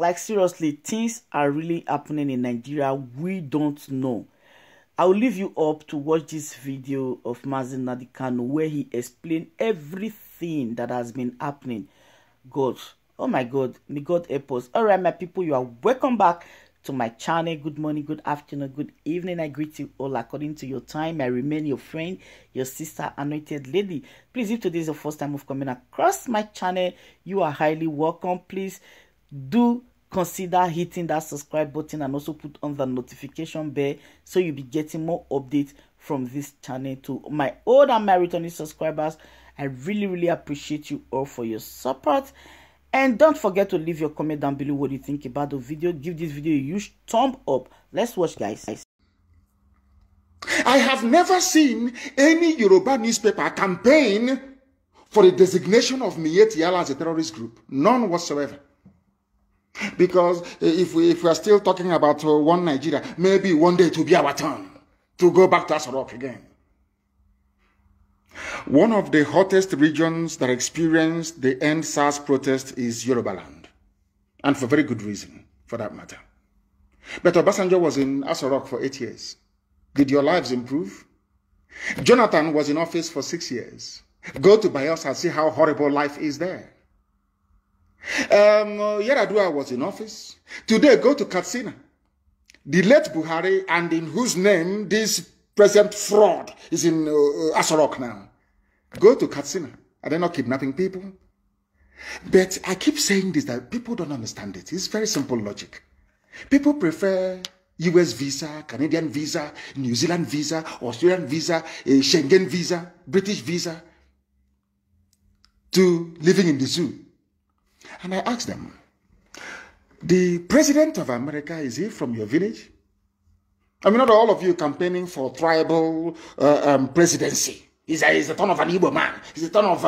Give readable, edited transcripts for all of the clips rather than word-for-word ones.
Like seriously, things are really happening in Nigeria. We don't know. I will leave you up to watch this video of Nnamdi Kanu where he explained everything that has been happening. God, oh my God, may God help us. All right, my people, you are welcome back to my channel. Good morning, good afternoon, good evening. I greet you all according to your time. I remain your friend, your sister, anointed lady. Please, if today is the first time of coming across my channel, you are highly welcome. Please do consider hitting that subscribe button and also put on the notification bell so you'll be getting more updates from this channel. To my old and my returning subscribers, I really appreciate you all for your support. And don't forget to leave your comment down below what you think about the video. Give this video a huge thumb up. Let's watch, guys. I have never seen any Yoruba newspaper campaign for the designation of Miyetti Allah as a terrorist group. None whatsoever. Because if we are still talking about one Nigeria, maybe one day it will be our turn to go back to Asarok again. One of the hottest regions that experienced the end SARS protest is Yoruba land. And for very good reason, for that matter. But Obasanjo was in Asarok for 8 years. Did your lives improve? Jonathan was in office for 6 years. Go to Bayelsa and see how horrible life is there. Yaradua was in office. Today, go to Katsina. The late Buhari, and in whose name this present fraud is in Asarok now. Go to Katsina. Are they not kidnapping people? But I keep saying this, that people don't understand it. It's very simple logic. People prefer US visa, Canadian visa, New Zealand visa, Australian visa, Schengen visa, British visa, to living in the zoo. And I asked them, the president of America, is he from your village? I mean, not all of you campaigning for tribal presidency. He's the turn of an Igbo man. He's the turn of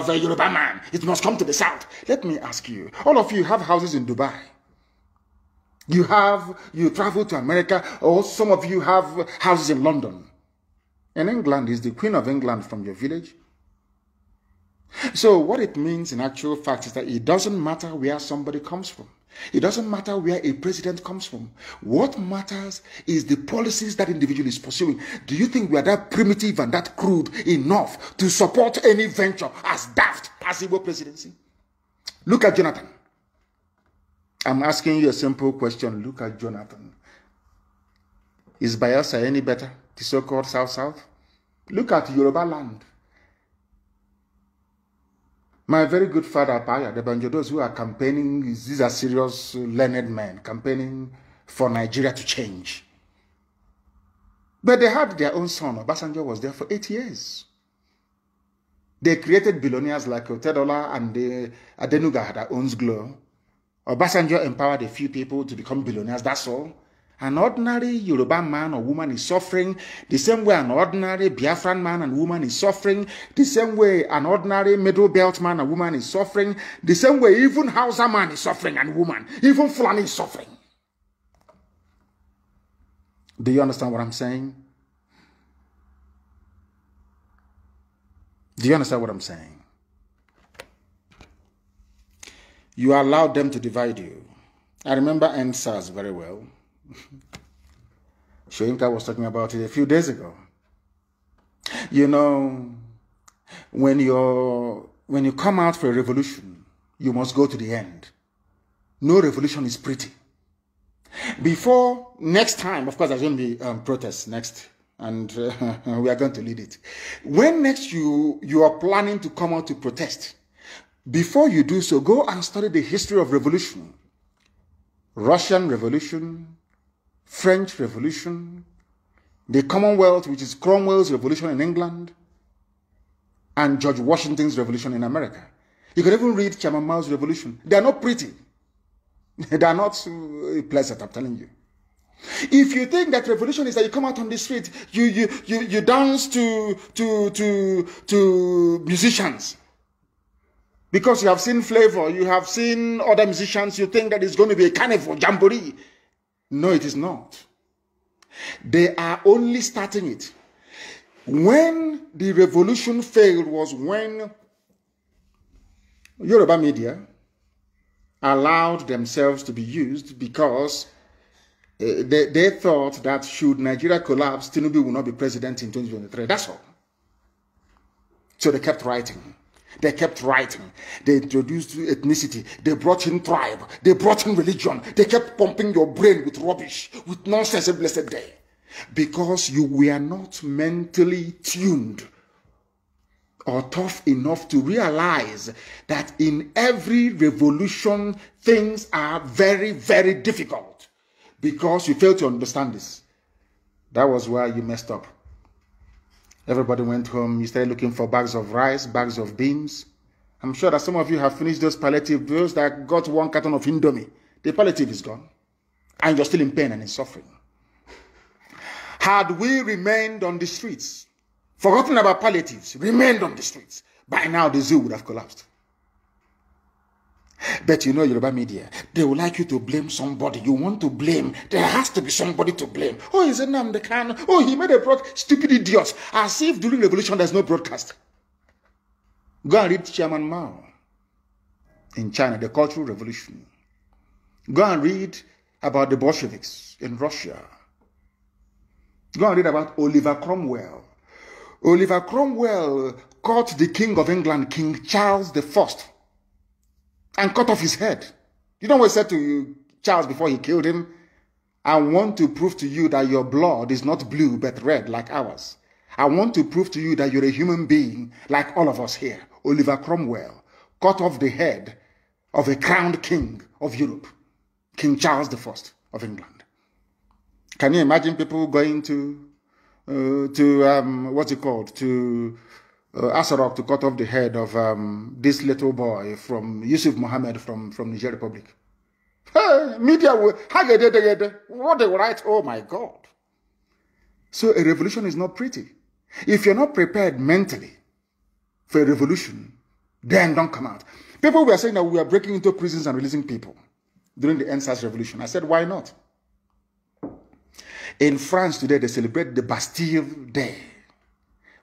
a Yoruba man. It must come to the south. Let me ask you, all of you have houses in Dubai. You travel to America, or some of you have houses in London. In England, is the Queen of England from your village? So what it means in actual fact is that it doesn't matter where somebody comes from. It doesn't matter where a president comes from. What matters is the policies that individual is pursuing. Do you think we are that primitive and that crude enough to support any venture as daft as Igbo presidency? Look at Jonathan. I'm asking you a simple question. Look at Jonathan. Is Bayelsa any better? The so-called South-South? Look at Yoruba land. My very good father, Paya, the Banjodos who are campaigning, these are serious, learned men, campaigning for Nigeria to change. But they had their own son. Obasanjo was there for 8 years. They created billionaires like Otedola and Adenuga that owns Glo. Obasanjo empowered a few people to become billionaires, that's all. An ordinary Yoruba man or woman is suffering the same way an ordinary Biafran man and woman is suffering, the same way an ordinary Middle Belt man and woman is suffering, the same way even Hausa man is suffering and woman, even Fulani is suffering. Do you understand what I'm saying? Do you understand what I'm saying? You allowed them to divide you. I remember NSAS very well. Shoyinka was talking about it a few days ago. You know, when you come out for a revolution, you must go to the end. No revolution is pretty. Before next time, of course, there's going to be protests next, and we are going to lead it. When next you are planning to come out to protest, before you do so, go and study the history of revolution. Russian Revolution, French Revolution, the Commonwealth, which is Cromwell's revolution in England, and George Washington's revolution in America. You can even read Chairman Mao's revolution. They are not pretty. They are not pleasant, I'm telling you. If you think that revolution is that you come out on the street, you dance to musicians, because you have seen Flavor, you have seen other musicians, you think that it's going to be a carnival, jamboree. No, it is not. They are only starting it. When the revolution failed was when Yoruba media allowed themselves to be used because they thought that should Nigeria collapse, Tinubu will not be president in 2023. That's all. So they kept writing. They kept writing. They introduced ethnicity. They brought in tribe. They brought in religion. They kept pumping your brain with rubbish, with nonsense every blessed day. Because you were not mentally tuned or tough enough to realize that in every revolution, things are very, very difficult. Because you failed to understand this. That was why you messed up. Everybody went home. You started looking for bags of rice, bags of beans. I'm sure that some of you have finished those palliative bills that got 1 carton of Indomie. The palliative is gone. And you're still in pain and in suffering. Had we remained on the streets, forgotten about palliatives, remained on the streets, by now the zoo would have collapsed. But you know, Yoruba media, they would like you to blame somebody. You want to blame. There has to be somebody to blame. Oh, he's a Nnamdi Kanu. Oh, he made a broadcast. Stupid idiots. As if during revolution there's no broadcast. Go and read Chairman Mao in China, the Cultural Revolution. Go and read about the Bolsheviks in Russia. Go and read about Oliver Cromwell. Oliver Cromwell caught the King of England, King Charles I, and cut off his head. You know what he said to Charles before he killed him? I want to prove to you that your blood is not blue but red like ours. I want to prove to you that you're a human being like all of us here. Oliver Cromwell cut off the head of a crowned king of Europe, King Charles I of England. Can you imagine people going to what's it called? To Asarok to cut off the head of this little boy from Yusuf Mohammed from Niger Republic. Hey, media will, what they write, oh my God. So a revolution is not pretty. If you're not prepared mentally for a revolution, then don't come out. People were saying that we are breaking into prisons and releasing people during the NSAS revolution. I said, why not? In France today, they celebrate the Bastille Day.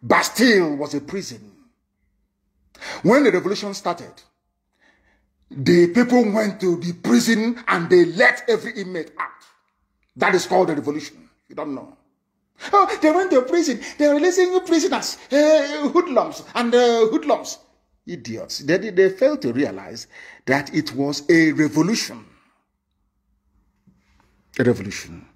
Bastille was a prison. When the revolution started, the people went to the prison and they let every inmate out. That is called the revolution. You don't know. Oh, they went to prison. They're releasing prisoners, hoodlums and hoodlums. Idiots. They failed to realize that it was a revolution. A revolution.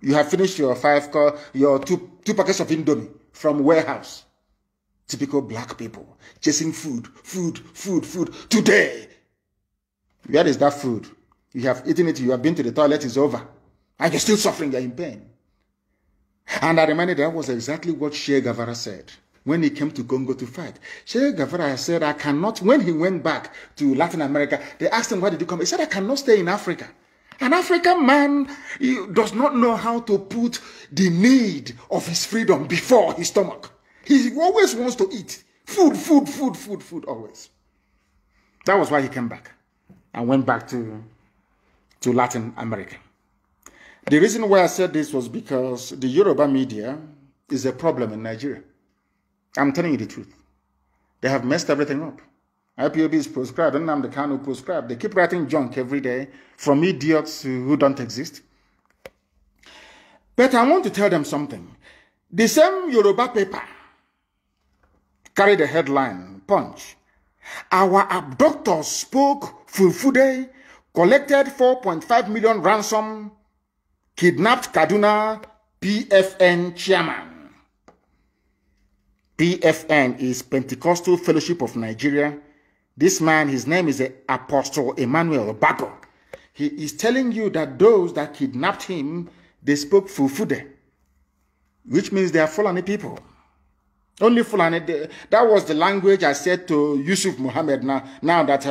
You have finished your two packets of Indomie from warehouse. Typical black people chasing food. Today, where is that food? You have eaten it, you have been to the toilet, it's over. And you're still suffering, you're in pain. And I reminded that was exactly what Che Guevara said when he came to Congo to fight. Che Guevara said, I cannot, when he went back to Latin America, they asked him, why did you come? He said, I cannot stay in Africa. An African man does not know how to put the need of his freedom before his stomach. He always wants to eat. Food, always. That was why he came back and went back to Latin America. The reason why I said this was because the Yoruba media is a problem in Nigeria. I'm telling you the truth. They have messed everything up. IPOB is proscribed, Nnamdi Kanu proscribed. They keep writing junk every day from idiots who don't exist. But I want to tell them something. The same Yoruba paper carried the headline, Punch. Our abductors spoke Fulfude, collected 4.5 million ransom, kidnapped Kaduna PFN chairman. PFN is Pentecostal Fellowship of Nigeria. This man, his name is Apostle Emmanuel Bago. He is telling you that those that kidnapped him, they spoke Fulfude, which means they are Fulani people. Only Fulani. That was the language I said to Yusuf Mohammed now that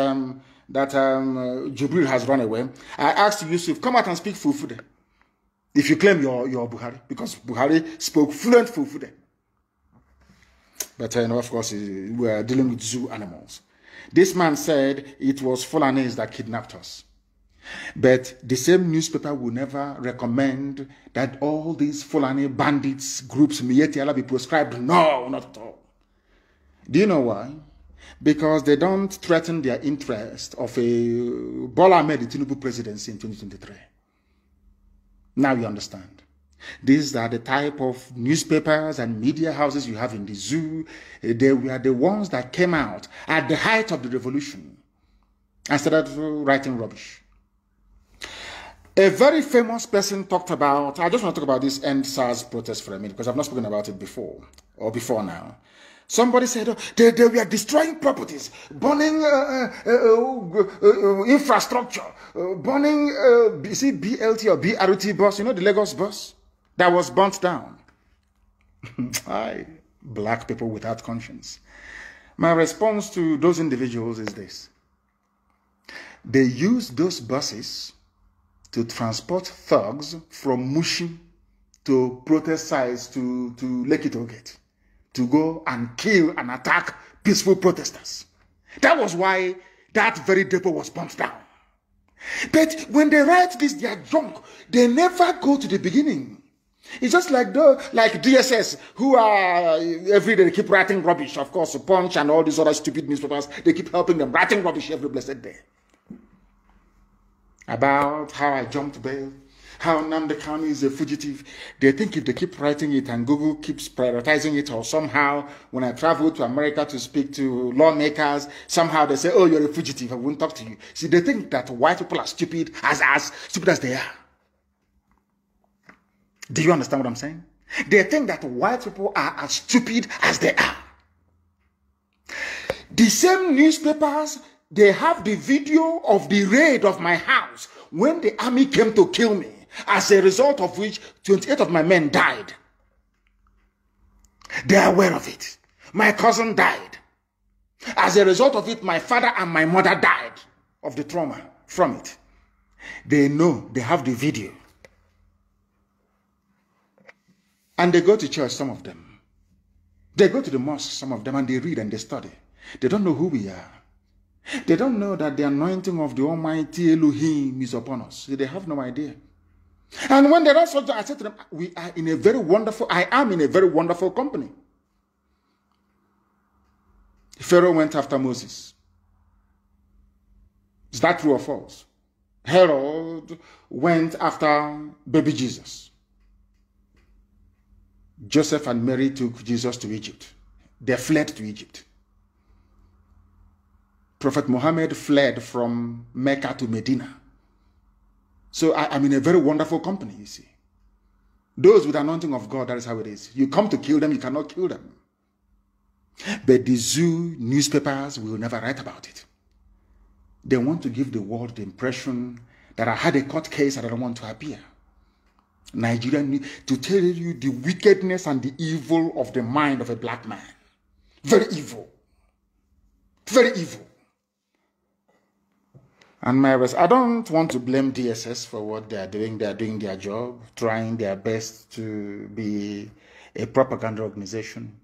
Jubril has run away. I asked Yusuf, come out and speak Fulfude. If you claim you're Buhari, because Buhari spoke fluent Fulfude. But of course, we are dealing with zoo animals. This man said it was Fulanis that kidnapped us. But the same newspaper will never recommend that all these Fulani bandits, groups, Mieti Allah be proscribed. No, not at all. Do you know why? because they don't threaten their interest of a Bola Ahmed Tinubu presidency in 2023. Now you understand. These are the type of newspapers and media houses you have in the zoo. They were the ones that came out at the height of the revolution and started writing rubbish. A very famous person talked about, I just want to talk about this End SARS protest for a minute because I've not spoken about it before now. Somebody said they were destroying properties, burning infrastructure, burning BLT or BRT bus, you know, the Lagos bus that was burnt down. Black people without conscience. My response to those individuals is this. They used those buses to transport thugs from Mushin to protest sites to Lekki Tollgate, to go and kill and attack peaceful protesters. That was why that very depot was burnt down. But when they write this, their junk, they never go to the beginning. It's just like DSS, who are every day they keep writing rubbish. Of course, Punch and all these other stupid newspapers, they keep helping them writing rubbish every blessed day. About how I jumped bail, how Nnamdi Kanu is a fugitive. They think if they keep writing it and Google keeps prioritizing it, or somehow when I travel to America to speak to lawmakers, somehow they say, oh, you're a fugitive, I won't talk to you. See, they think that white people are stupid, as stupid as they are. Do you understand what I'm saying? They think that white people are as stupid as they are. The same newspapers, they have the video of the raid of my house when the army came to kill me, as a result of which 28 of my men died. They are aware of it. My cousin died. As a result of it, my father and my mother died of the trauma from it. They know, they have the video. And they go to church, some of them. They go to the mosque, some of them, and they read and they study. They don't know who we are. They don't know that the anointing of the Almighty Elohim is upon us. They have no idea. And when they don't soldier, I said to them, I am in a very wonderful company. Pharaoh went after Moses. Is that true or false? Herod went after baby Jesus. Joseph and Mary took Jesus to Egypt. They fled to Egypt. Prophet Muhammad fled from Mecca to Medina. So I'm in a very wonderful company, you see. Those with the anointing of God, that is how it is. You come to kill them, you cannot kill them. But the zoo newspapers will never write about it. They want to give the world the impression that I had a court case and I don't want to appear. Nigeria need to tell you the wickedness and the evil of the mind of a black man. Very evil. Very evil. And I don't want to blame DSS for what they are doing. They are doing their job, trying their best to be a propaganda organization.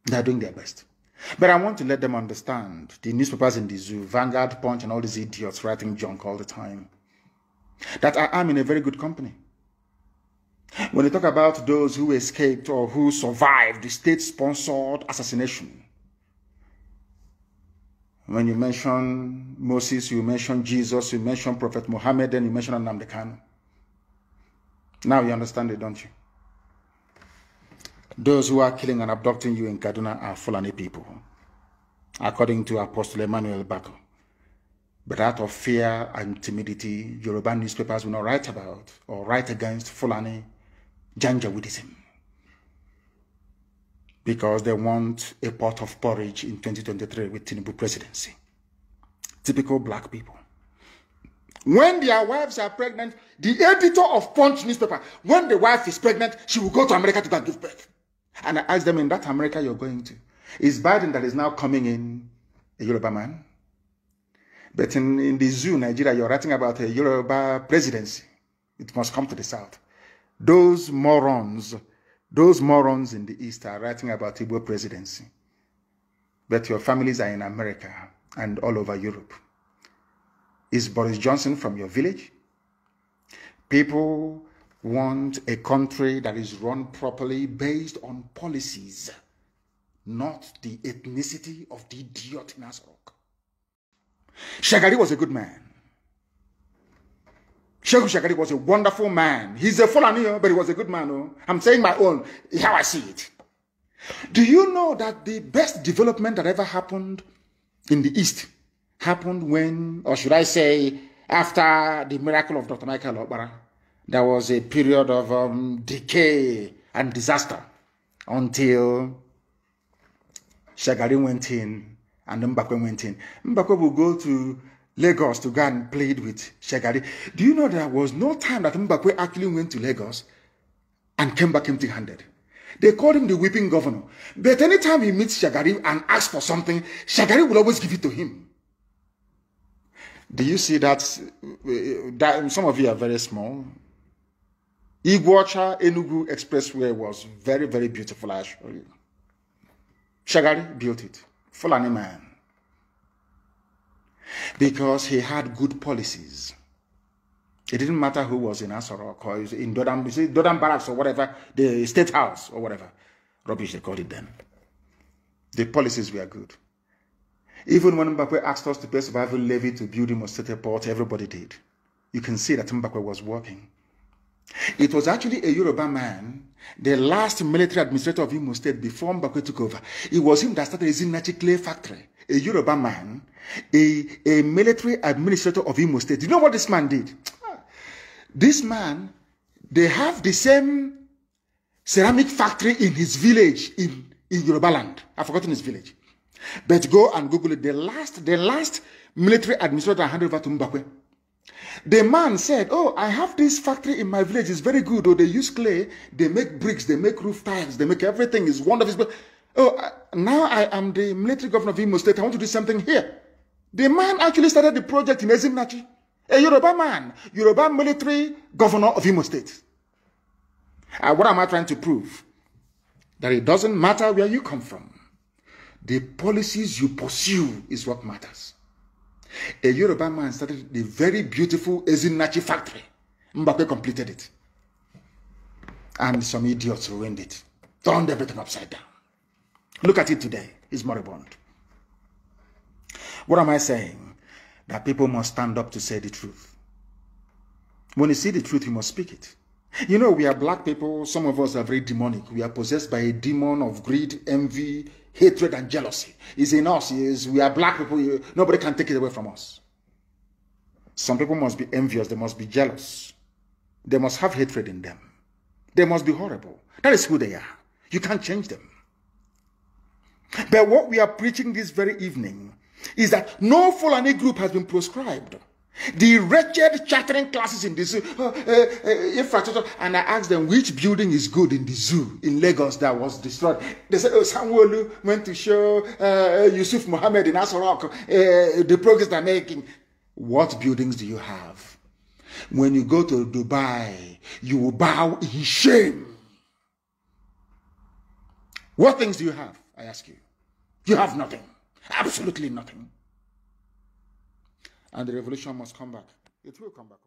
They are doing their best. But I want to let them understand, the newspapers in the zoo, Vanguard, Punch, and all these idiots writing junk all the time, that I am in a very good company. When they talk about those who escaped or who survived the state-sponsored assassination, when you mention Moses, you mention Jesus, you mention Prophet Muhammad, then you mention Nnamdi Kanu. Now you understand it, don't you? Those who are killing and abducting you in Kaduna are Fulani people, according to Apostle Emmanuel Bako. But out of fear and timidity, Yoruba newspapers will not write about or write against Fulani Janjaweedism, because they want a pot of porridge in 2023 with Tinubu presidency. Typical black people. When their wives are pregnant, the editor of Punch newspaper, when the wife is pregnant, she will go to America to go and give birth. And I ask them, in that America you're going to, is Biden that is now coming in a Yoruba man? But in the zoo, Nigeria, you're writing about a Yoruba presidency. It must come to the south. Those morons in the East are writing about Igbo presidency. But your families are in America and all over Europe. Is Boris Johnson from your village? People want a country that is run properly based on policies. not the ethnicity of the idiot in Asarok. Shagari was a good man. Sheikh Shagari was a wonderful man. He's a Fulani, but he was a good man. Oh. I'm saying my own, how I see it. Do you know that the best development that ever happened in the East happened when, or should I say, after the miracle of Dr. Michael Obara? There was a period of decay and disaster until Shagari went in and Mbakwe went in. Mbakwe will go to Lagos to go and plead with Shagari. Do you know there was no time that Mbakwe actually went to Lagos and came back empty-handed? They called him the weeping governor. But anytime he meets Shagari and asks for something, Shagari will always give it to him. Do you see that? Some of you are very small. Iguacha Enugu Expressway was very, very beautiful, I assure you. Shagari built it. Fulani man. Because he had good policies. It didn't matter who was in Asarok or in Dodam Barracks or whatever, the State House or whatever. Rubbish, they called it then. The policies were good. Even when Mbakwe asked us to pay survival levy to build Imo State Port, everybody did. You can see that Mbakwe was working. It was actually a Yoruba man, the last military administrator of Imo State before Mbakwe took over. It was him that started a Zinachi clay factory. A Yoruba man, a military administrator of Imo State. Do you know what this man did? This man, they have the same ceramic factory in his village in Yoruba land. I've forgotten his village. But go and Google it. The last military administrator handed over to Mbakwe. The man said, oh, I have this factory in my village. It's very good. Oh, they use clay. They make bricks. They make roof tiles. They make everything. It's wonderful. Oh, now I am the military governor of Imo State. I want to do something here. The man actually started the project in Ezimnachi. A Yoruba man. Yoruba military governor of Imo State. What am I trying to prove? That it doesn't matter where you come from. The policies you pursue is what matters. A Yoruba man started the very beautiful Ezinachi factory. Mbakwe completed it. And some idiots ruined it. Turned everything upside down. Look at it today. It's moribund. What am I saying? That people must stand up to say the truth. When you see the truth, you must speak it. You know, we are black people. Some of us are very demonic. We are possessed by a demon of greed, envy, hatred, and jealousy. It's in us. We are black people. Nobody can take it away from us. Some people must be envious. They must be jealous. They must have hatred in them. They must be horrible. That is who they are. You can't change them. But what we are preaching this very evening is that no Fulani group has been proscribed. The wretched chattering classes in the zoo, infrastructure, and I asked them which building is good in the zoo in Lagos that was destroyed. They said, oh, Samuelu went to show Yusuf Mohammed in Asarok the progress they're making. What buildings do you have? When you go to Dubai, you will bow in shame. What things do you have? I ask you. You have nothing. Absolutely nothing. And the revolution must come back. It will come back.